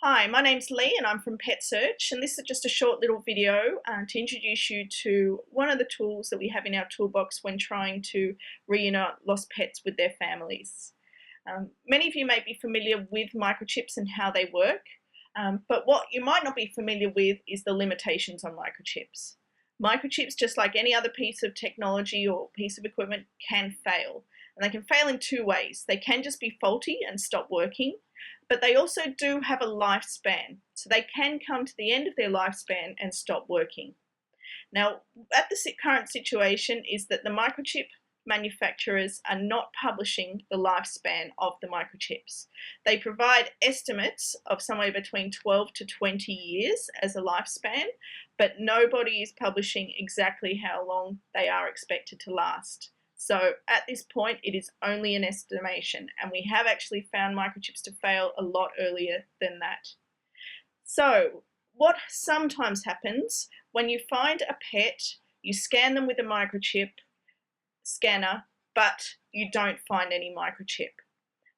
Hi, my name's Lee and I'm from Pet Search, and this is just a short little video to introduce you to one of the tools that we have in our toolbox when trying to reunite lost pets with their families. Many of you may be familiar with microchips and how they work, but what you might not be familiar with is the limitations on microchips. Microchips, just like any other piece of technology or piece of equipment, can fail. And they can fail in two ways. They can just be faulty and stop working, but they also do have a lifespan. So they can come to the end of their lifespan and stop working. Now, at the current situation is that the microchip manufacturers are not publishing the lifespan of the microchips. They provide estimates of somewhere between 12 to 20 years as a lifespan, but nobody is publishing exactly how long they are expected to last. So at this point, it is only an estimation, and we have actually found microchips to fail a lot earlier than that. So what sometimes happens when you find a pet, you scan them with a microchip scanner, but you don't find any microchip.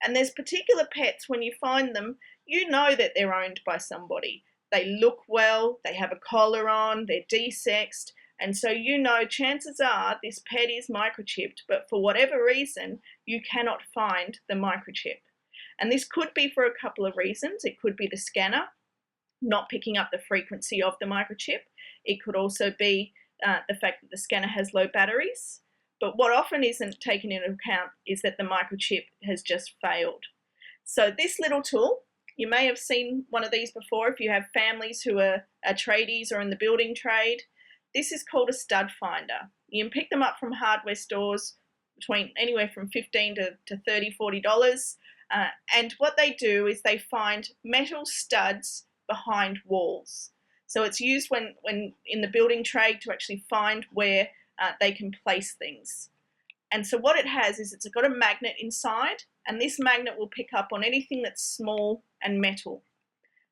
And there's particular pets, when you find them, you know that they're owned by somebody. They look well, they have a collar on, they're desexed, and so you know chances are this pet is microchipped, but for whatever reason, you cannot find the microchip. And this could be for a couple of reasons. It could be the scanner not picking up the frequency of the microchip. It could also be the fact that the scanner has low batteries. But what often isn't taken into account is that the microchip has just failed. So this little tool, you may have seen one of these before if you have families who are tradies or in the building trade. This is called a stud finder. You can pick them up from hardware stores between anywhere from $15 to $30, $40. And what they do is they find metal studs behind walls. So it's used when in the building trade to actually find where they can place things. And so what it has is it's got a magnet inside, and this magnet will pick up on anything that's small and metal.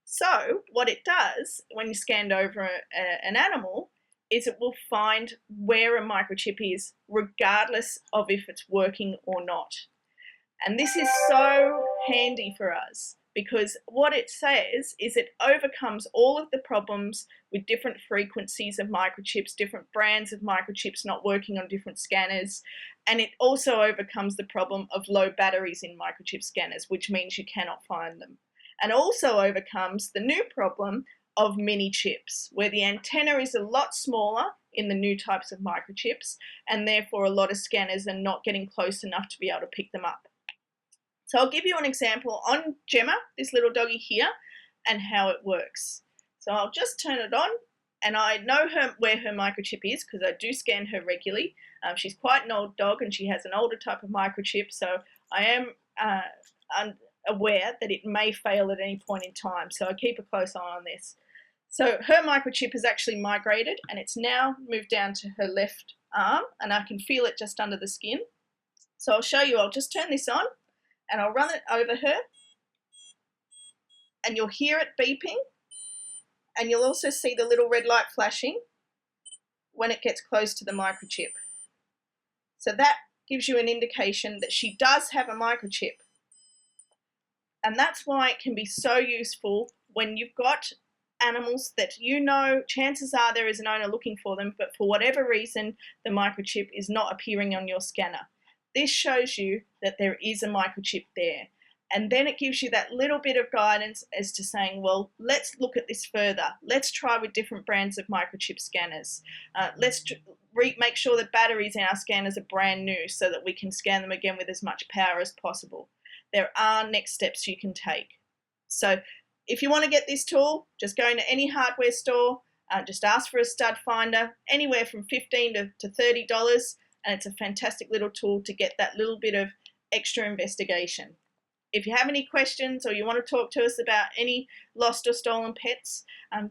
So what it does when you scan over an animal is it will find where a microchip is, regardless of if it's working or not. And this is so handy for us, because what it says is it overcomes all of the problems with different frequencies of microchips, different brands of microchips not working on different scanners, and it also overcomes the problem of low batteries in microchip scanners, which means you cannot find them. And also overcomes the new problem of mini chips, where the antenna is a lot smaller in the new types of microchips, and therefore a lot of scanners are not getting close enough to be able to pick them up. So I'll give you an example on Gemma, this little doggy here, and how it works. So I'll just turn it on, and I know where her microchip is because I do scan her regularly. She's quite an old dog and she has an older type of microchip, so I am aware that it may fail at any point in time, so I keep a close eye on this. So her microchip has actually migrated, and it's now moved down to her left arm, and I can feel it just under the skin. So I'll show you. I'll just turn this on and I'll run it over her, and you'll hear it beeping, and you'll also see the little red light flashing when it gets close to the microchip. So that gives you an indication that she does have a microchip. And that's why it can be so useful when you've got animals that you know chances are there is an owner looking for them, but for whatever reason the microchip is not appearing on your scanner. This shows you that there is a microchip there, and then it gives you that little bit of guidance as to saying, well, let's look at this further. Let's try with different brands of microchip scanners. Let's make sure the batteries in our scanners are brand new so that we can scan them again with as much power as possible. There are next steps you can take. So if you want to get this tool, just go into any hardware store, just ask for a stud finder, anywhere from $15 to $30, and it's a fantastic little tool to get that little bit of extra investigation. If you have any questions or you want to talk to us about any lost or stolen pets,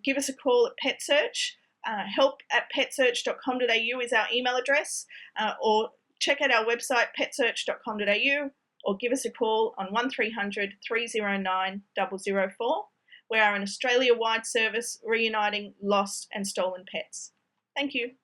give us a call at Pet Search. help@petsearch.com.au is our email address, or check out our website petsearch.com.au, or give us a call on 1300 309 004. We are an Australia-wide service reuniting lost and stolen pets. Thank you.